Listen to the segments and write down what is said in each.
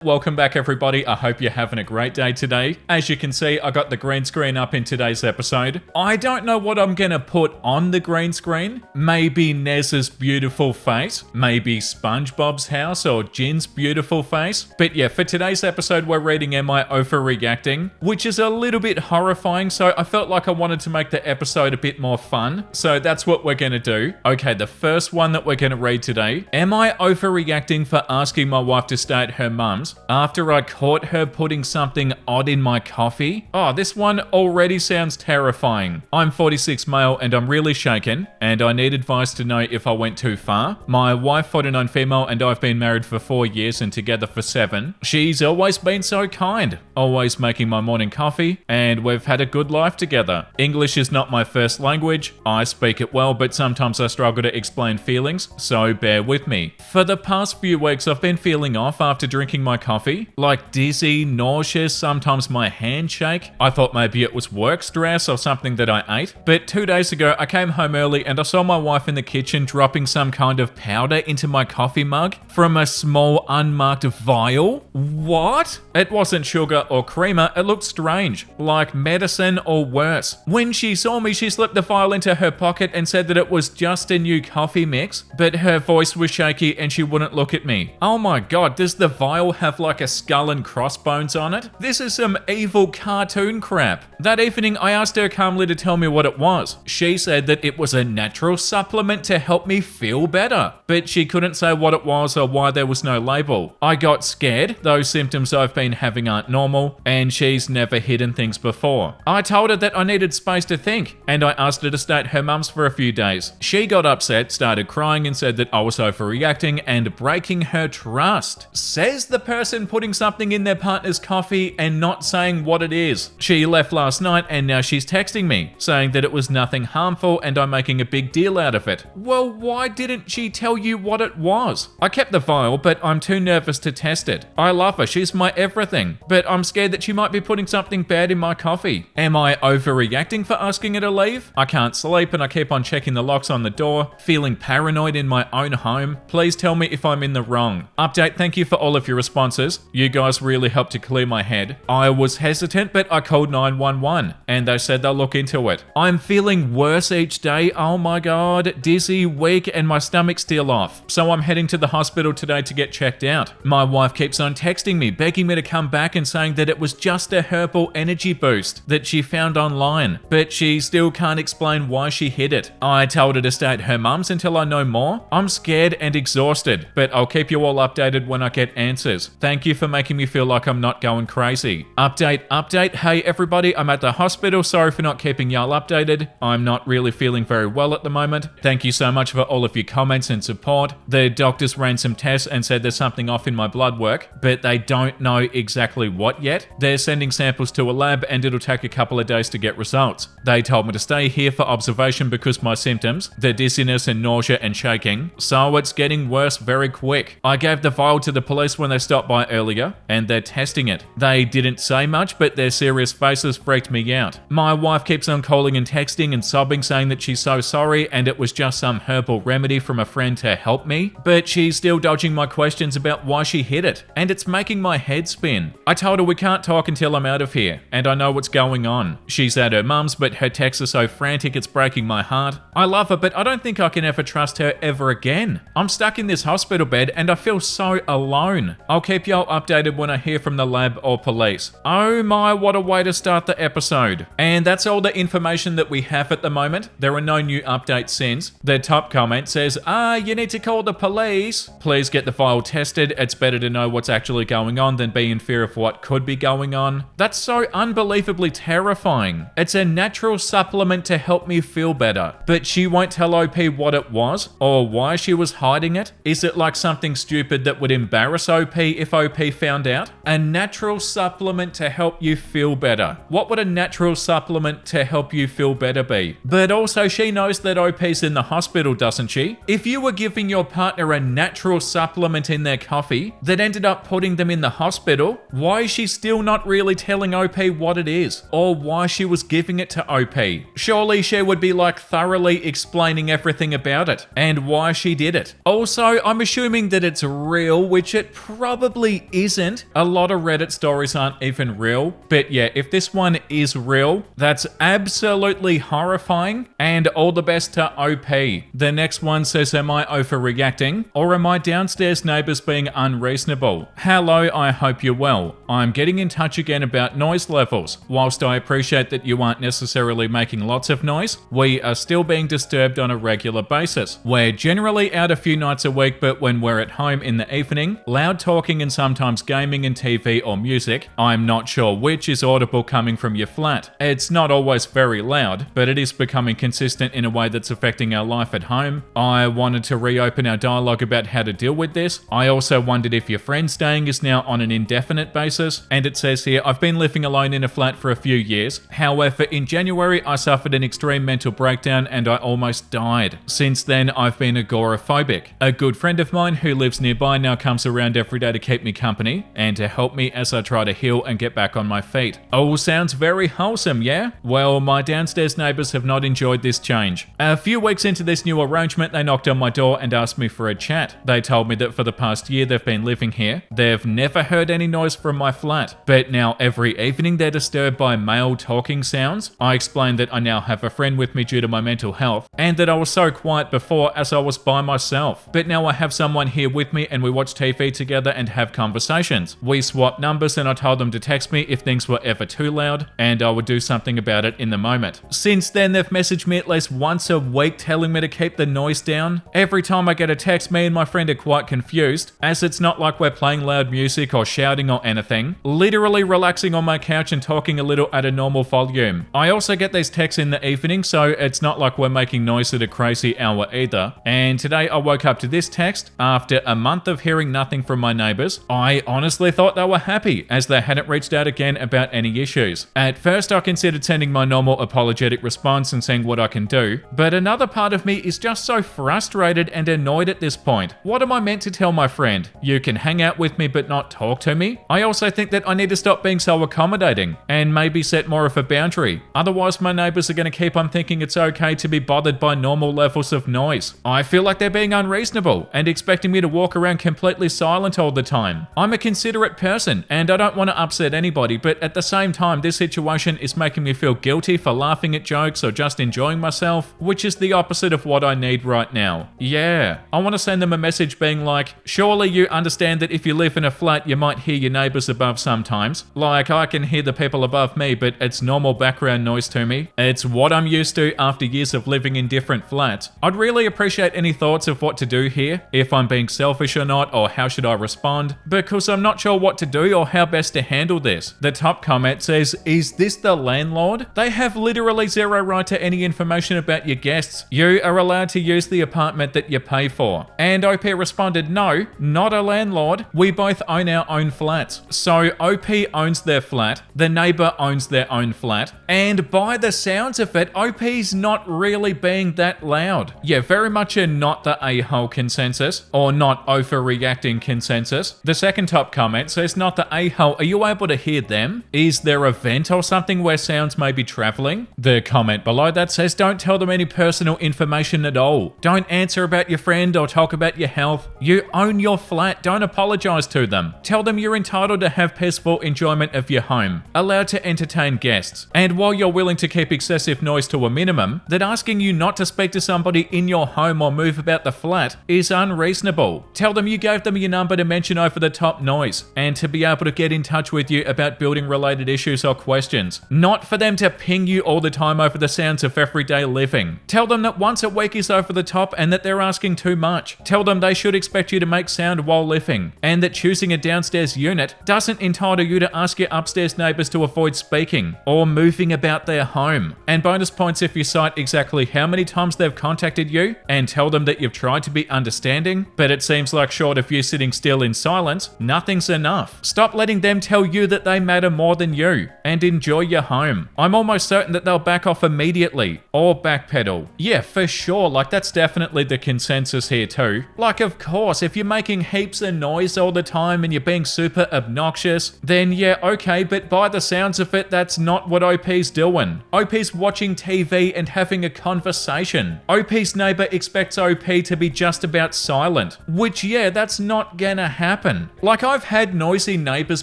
Welcome back everybody, I hope you're having a great day today. As you can see, I got the green screen up in today's episode. I don't know what I'm gonna put on the green screen. Maybe Nez's beautiful face, maybe SpongeBob's house or Jin's beautiful face. But yeah, for today's episode we're reading Am I Overreacting? Which is a little bit horrifying, so I felt like I wanted to make the episode a bit more fun. So that's what we're gonna do. Okay, the first one that we're gonna read today. Am I overreacting for asking my wife to stay at her mum's after I caught her putting something odd in my coffee? Oh, this one already sounds terrifying. I'm 46 male and I'm really shaken, and I need advice to know if I went too far. My wife, 49 female, and I've been married for 4 years and together for 7. She's always been so kind, always making my morning coffee, and we've had a good life together. English is not my first language. I speak it well, but sometimes I struggle to explain feelings, so bear with me. For the past few weeks, I've been feeling off after drinking my coffee, like dizzy, nauseous, sometimes my hands shake. I thought maybe it was work stress or something that I ate, but 2 days ago I came home early and I saw my wife in the kitchen dropping some kind of powder into my coffee mug from a small unmarked vial. What? It wasn't sugar or creamer, it looked strange, like medicine or worse. When she saw me, she slipped the vial into her pocket and said that it was just a new coffee mix, but her voice was shaky and she wouldn't look at me. Oh my god, does the vial have like a skull and crossbones on it? This is some evil cartoon crap. That evening, I asked her calmly to tell me what it was. She said that it was a natural supplement to help me feel better, but she couldn't say what it was or why there was no label. I got scared. Those symptoms I've been having aren't normal, and she's never hidden things before. I told her that I needed space to think, and I asked her to stay at her mum's for a few days. She got upset, started crying, and said that I was overreacting and breaking her trust. Says the person putting something in their partner's coffee and not saying what it is. She left last night and now she's texting me, saying that it was nothing harmful and I'm making a big deal out of it. Well, why didn't she tell you what it was? I kept the vial, but I'm too nervous to test it. I love her, she's my everything, but I'm scared that she might be putting something bad in my coffee. Am I overreacting for asking her to leave? I can't sleep and I keep on checking the locks on the door, feeling paranoid in my own home. Please tell me if I'm in the wrong. Update, thank you for all of your responses. You guys really helped to clear my head. I was hesitant, but I called 911 and they said they'll look into it. I'm feeling worse each day. Oh my god, dizzy, weak, and my stomach's still off. So I'm heading to the hospital today to get checked out. My wife keeps on texting me, begging me to come back and saying that it was just a herbal energy boost that she found online, but she still can't explain why she hid it. I told her to stay at her mum's until I know more. I'm scared and exhausted, but I'll keep you all updated when I get answers. Thank you for making me feel like I'm not going crazy. Update. Hey everybody, I'm at the hospital. Sorry for not keeping y'all updated. I'm not really feeling very well at the moment. Thank you so much for all of your comments and support. The doctors ran some tests and said there's something off in my blood work, but they don't know exactly what yet. They're sending samples to a lab and it'll take a couple of days to get results. They told me to stay here for observation because my symptoms, the dizziness and nausea and shaking, so it's getting worse very quick. I gave the vial to the police when they stopped by earlier, and they're testing it. They didn't say much, but their serious faces freaked me out. My wife keeps on calling and texting and sobbing, saying that she's so sorry and it was just some herbal remedy from a friend to help me, but she's still dodging my questions about why she hid it, and it's making my head spin. I told her we can't talk until I'm out of here, and I know what's going on. She's at her mum's, but her texts are so frantic it's breaking my heart. I love her, but I don't think I can ever trust her ever again. I'm stuck in this hospital bed and I feel so alone. I'll keep y'all updated when I hear from the lab or police. Oh my, what a way to start the episode. And that's all the information that we have at the moment. There are no new updates since. The top comment says, you need to call the police. Please get the file tested. It's better to know what's actually going on than be in fear of what could be going on. That's so unbelievably terrifying. It's a natural supplement to help me feel better. But she won't tell OP what it was or why she was hiding it. Is it like something stupid that would embarrass OP if OP found out? A natural supplement to help you feel better. What would a natural supplement to help you feel better be? But also she knows that OP's in the hospital, doesn't she? If you were giving your partner a natural supplement in their coffee that ended up putting them in the hospital, why is she still not really telling OP what it is? Or why she was giving it to OP? Surely she would be like thoroughly explaining everything about it and why she did it. Also, I'm assuming that it's real, which it probably probably isn't. A lot of Reddit stories aren't even real. But yeah, if this one is real, that's absolutely horrifying. And all the best to OP. The next one says, am I overreacting? Or am I downstairs neighbors being unreasonable? Hello, I hope you're well. I'm getting in touch again about noise levels. Whilst I appreciate that you aren't necessarily making lots of noise, we are still being disturbed on a regular basis. We're generally out a few nights a week, but when we're at home in the evening, loud talking and sometimes gaming and TV or music, I'm not sure which is audible coming from your flat. It's not always very loud, but it is becoming consistent in a way that's affecting our life at home. I wanted to reopen our dialogue about how to deal with this. I also wondered if your friend staying is now on an indefinite basis, and it says here, I've been living alone in a flat for a few years. However, in January, I suffered an extreme mental breakdown and I almost died. Since then, I've been agoraphobic. A good friend of mine who lives nearby now comes around every day to keep me company and to help me as I try to heal and get back on my feet. All sounds very wholesome, yeah? Well, my downstairs neighbors have not enjoyed this change. A few weeks into this new arrangement, they knocked on my door and asked me for a chat. They told me that for the past year they've been living here, they've never heard any noise from my flat, but now every evening they're disturbed by male talking sounds. I explained that I now have a friend with me due to my mental health, and that I was so quiet before as I was by myself. But now I have someone here with me and we watch TV together and have conversations. We swap numbers and I told them to text me if things were ever too loud, and I would do something about it in the moment. Since then, they've messaged me at least once a week telling me to keep the noise down. Every time I get a text, me and my friend are quite confused, as it's not like we're playing loud music or shouting or anything. Literally relaxing on my couch and talking a little at a normal volume. I also get these texts in the evening, so it's not like we're making noise at a crazy hour either. And today I woke up to this text after a month of hearing nothing from my neighbors. I honestly thought they were happy, as they hadn't reached out again about any issues. At first I considered sending my normal apologetic response and seeing what I can do, but another part of me is just so frustrated and annoyed at this point. What am I meant to tell my friend? You can hang out with me but not talk to me? I also think that I need to stop being so accommodating and maybe set more of a boundary. Otherwise my neighbors are going to keep on thinking it's okay to be bothered by normal levels of noise. I feel like they're being unreasonable and expecting me to walk around completely silent all the time. I'm a considerate person and I don't want to upset anybody, but at the same time this situation is making me feel guilty for laughing at jokes or just enjoying myself, which is the opposite of what I need right now. Yeah, I want to send them a message being like, surely you understand that if you live in a flat you might hear your neighbors above sometimes. Like, I can hear the people above me, but it's normal background noise to me. It's what I'm used to after years of living in different flats. I'd really appreciate any thoughts of what to do here, if I'm being selfish or not, or how should I respond, because I'm not sure what to do or how best to handle this. The top comment says, is this the landlord? They have literally zero right to any information about your guests. You are allowed to use the apartment that you pay for. And OP responded, no, not a landlord. We both own our own flats. So OP owns their flat, the neighbor owns their own flat, and by the sounds of it, OP's not really being that loud. Yeah, very much a not the a-hole consensus, or not overreacting consensus. The second top comment says, not the a-hole, are you able to hear them? Is there a vent or something where sounds may be traveling? The comment below that says, don't tell them any personal information at all. Don't answer about your friend or talk about your health. You own your flat, don't apologize to them. Tell them you're entitled to have peaceful enjoyment of your home, allowed to entertain guests. And while you're willing to keep excessive noise to a minimum, that asking you not to speak to somebody in your home or move about the flat is unreasonable. Tell them you gave them your number to mention over the top noise and to be able to get in touch with you about building related issues or questions, not for them to ping you all the time over the sounds of everyday living. Tell them that once a week is over the top and that they're asking too much. Tell them they should expect you to make sound while living, and that choosing a downstairs unit doesn't entitle you to ask your upstairs neighbors to avoid speaking or moving about their home. And bonus points if you cite exactly how many times they've contacted you and tell them that you've tried to be understanding, but it seems like short of you sitting still in silence, nothing's enough. Stop letting them tell you that they matter more than you, and enjoy your home. I'm almost certain that they'll back off immediately or backpedal. Yeah, for sure, like that's definitely the consensus here too. Like, of course, if you're making heaps of noise all the time and you're being super obnoxious obnoxious, then yeah, okay, but by the sounds of it, that's not what OP's doing. OP's watching TV and having a conversation. OP's neighbor expects OP to be just about silent, which yeah, that's not gonna happen. Like, I've had noisy neighbors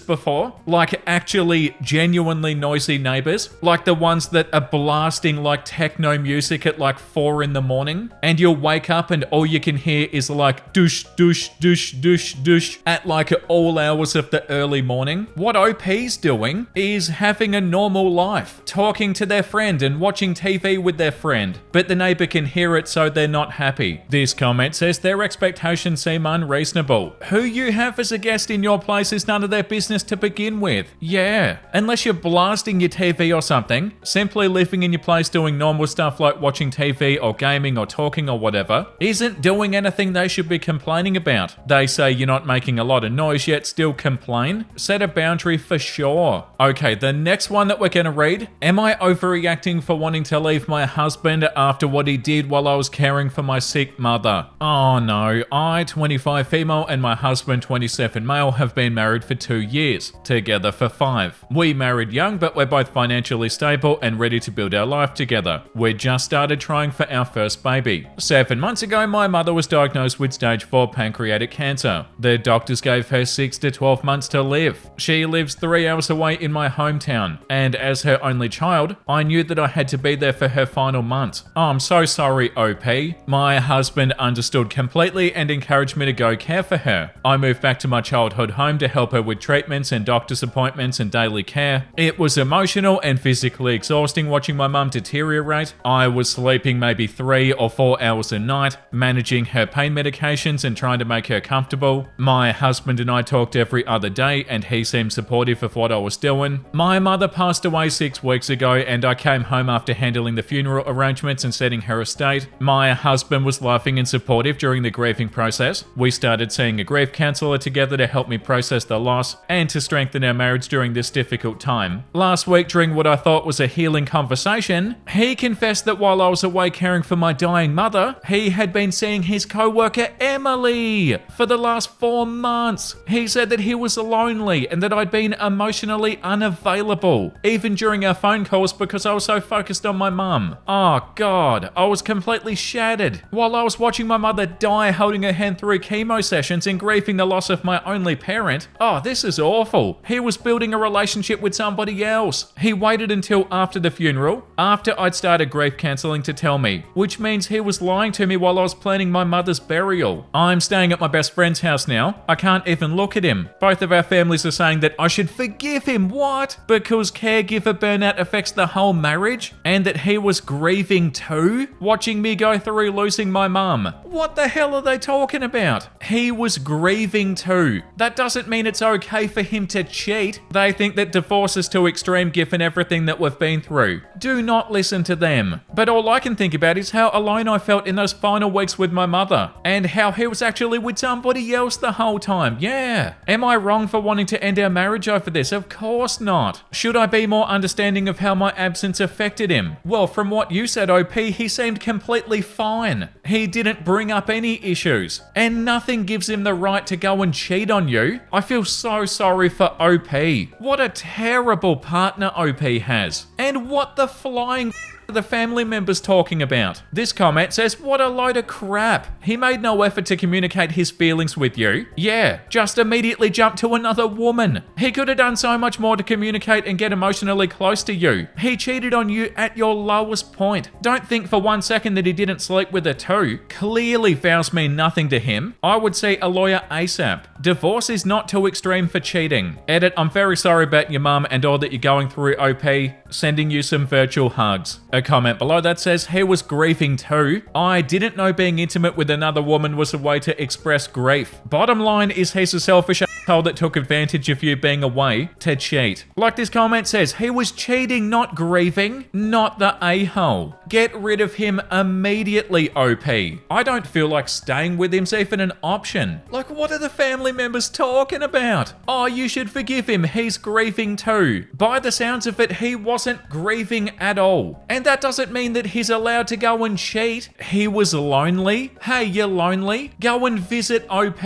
before, like actually genuinely noisy neighbors, like the ones that are blasting like techno music at like 4 in the morning, and you'll wake up and all you can hear is like douche, douche, douche, douche, douche at like all hours of the early morning. What OP's doing is having a normal life, talking to their friend and watching TV with their friend, but the neighbor can hear it, so they're not happy. This comment says their expectations seem unreasonable. Who you have as a guest in your place is none of their business to begin with. Yeah, unless you're blasting your TV or something, simply living in your place doing normal stuff like watching TV or gaming or talking or whatever isn't doing anything they should be complaining about. They say you're not making a lot of noise yet still complain? Set a boundary for sure. Okay, the next one that we're gonna read. Am I overreacting for wanting to leave my husband after what he did while I was caring for my sick mother? Oh no, I, 25 female, and my husband, 27 male, have been married for 2 years, together for 5. We married young, but we're both financially stable and ready to build our life together. We just started trying for our first baby. 7 months ago, my mother was diagnosed with stage 4 pancreatic cancer. The doctors gave her 6 to 12 months to live. She lives 3 hours away in my hometown, and as her only child, I knew that I had to be there for her final months. Oh, I'm so sorry, OP. My husband understood completely and encouraged me to go care for her. I moved back to my childhood home to help her with treatments and doctor's appointments and daily care. It was emotional and physically exhausting watching my mum deteriorate. I was sleeping maybe 3 or 4 hours a night, managing her pain medications and trying to make her comfortable. My husband and I talked every other day and he seemed supportive of what I was doing. My mother passed away 6 weeks ago and I came home after handling the funeral arrangements and setting her estate. My husband was loving and supportive during the grieving process. We started seeing a grief counsellor together to help me process the loss and to strengthen our marriage during this difficult time. Last week, during what I thought was a healing conversation, he confessed that while I was away caring for my dying mother, he had been seeing his co-worker Emily for the last 4 months. He said that he was lonely and that I'd been emotionally unavailable, even during our phone calls, because I was so focused on my mum. Oh God, I was completely shattered. While I was watching my mother die, holding her hand through chemo sessions and grieving the loss of my only parent. Oh, this is awful. He was building a relationship with somebody else. He waited until after the funeral, after I'd started grief counselling, to tell me, which means he was lying to me while I was planning my mother's burial. I'm staying at my best friend's house now. I can't even look at him. Both of our families are saying that I should forgive him. What? Because caregiver burnout affects the whole marriage? And that he was grieving too? Watching me go through losing my mum. What the hell are they talking about? He was grieving too. That doesn't mean it's okay for him to cheat. They think that divorce is too extreme given everything that we've been through. Do not listen to them. But all I can think about is how alone I felt in those final weeks with my mother, and how he was actually with somebody else the whole time. Yeah. Am I wrong for wanting to end our marriage over this? Of course not. Should I be more understanding of how my absence affected him? Well, from what you said, OP, he seemed completely fine. He didn't bring up any issues, and nothing gives him the right to go and cheat on you. I feel so sorry for OP. What a terrible partner OP has. And what the flying the family members talking about? This comment says, what a load of crap. He made no effort to communicate his feelings with you. Yeah, just immediately jumped to another woman. He could have done so much more to communicate and get emotionally close to you. He cheated on you at your lowest point. Don't think for 1 second that he didn't sleep with her too. Clearly vows mean nothing to him. I would see a lawyer ASAP. Divorce is not too extreme for cheating. Edit, I'm very sorry about your mum and all that you're going through, OP. Sending you some virtual hugs. A comment below that says, he was grieving too. I didn't know being intimate with another woman was a way to express grief. Bottom line is he's a selfish asshole that took advantage of you being away to cheat. Like this comment says, he was cheating, not grieving. Not the a-hole. Get rid of him immediately, OP. I don't feel like staying with him's even an option. Like, what are the family members talking about? Oh, you should forgive him. He's grieving too. By the sounds of it, he wasn't grieving at all. And that doesn't mean that he's allowed to go and cheat. He was lonely. Hey, you're lonely? Go and visit OP.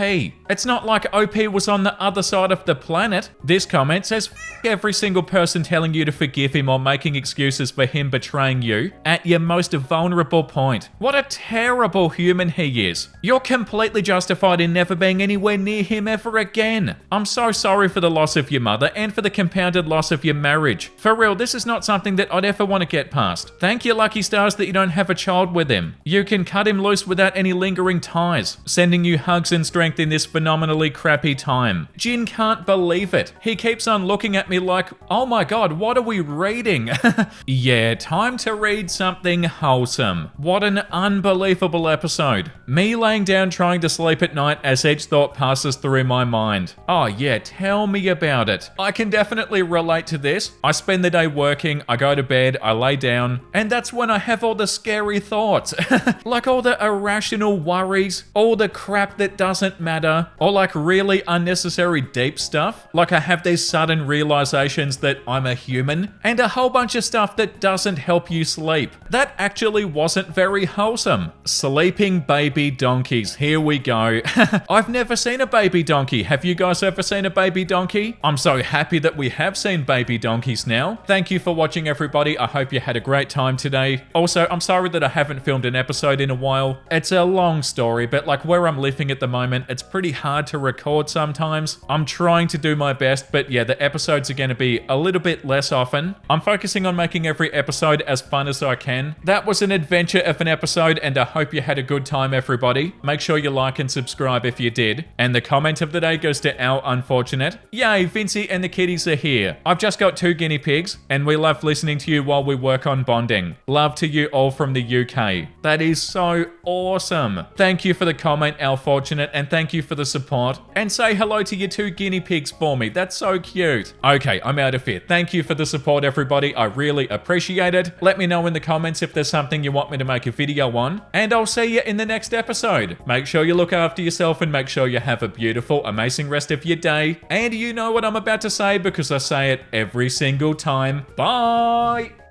It's not like OP was on the the other side of the planet. This comment says, "F every single person telling you to forgive him or making excuses for him betraying you at your most vulnerable point. What a terrible human he is. You're completely justified in never being anywhere near him ever again. I'm so sorry for the loss of your mother and for the compounded loss of your marriage. For real, this is not something that I'd ever want to get past. Thank your lucky stars that you don't have a child with him. You can cut him loose without any lingering ties. Sending you hugs and strength in this phenomenally crappy time." Jin can't believe it. He keeps on looking at me like, oh my god, what are we reading? Yeah, time to read something wholesome. What an unbelievable episode. Me laying down trying to sleep at night as each thought passes through my mind. Oh yeah, tell me about it. I can definitely relate to this. I spend the day working, I go to bed, I lay down, and that's when I have all the scary thoughts. Like all the irrational worries, all the crap that doesn't matter, or like really unnecessary deep stuff. Like I have these sudden realizations that I'm a human, and a whole bunch of stuff that doesn't help you sleep. That actually wasn't very wholesome. Sleeping baby donkeys, here we go. I've never seen a baby donkey. Have you guys ever seen a baby donkey? I'm so happy that we have seen baby donkeys now. Thank you for watching, everybody. I hope you had a great time today. Also, I'm sorry that I haven't filmed an episode in a while. It's a long story, but like where I'm living at the moment, it's pretty hard to record sometimes. I'm trying to do my best, but yeah, the episodes are going to be a little bit less often. I'm focusing on making every episode as fun as I can. That was an adventure of an episode, and I hope you had a good time, everybody. Make sure you like and subscribe if you did. And the comment of the day goes to Our Unfortunate. Yay, Vincey and the kitties are here. I've just got 2 guinea pigs, and we love listening to you while we work on bonding. Love to you all from the UK. That is so awesome. Thank you for the comment, Our Fortunate, and thank you for the support. And say hello to your 2 guinea pigs for me. That's so cute. Okay, I'm out of here. Thank you for the support, everybody. I really appreciate it. Let me know in the comments if there's something you want me to make a video on, and I'll see you in the next episode. Make sure you look after yourself and make sure you have a beautiful, amazing rest of your day. And you know what I'm about to say because I say it every single time. Bye!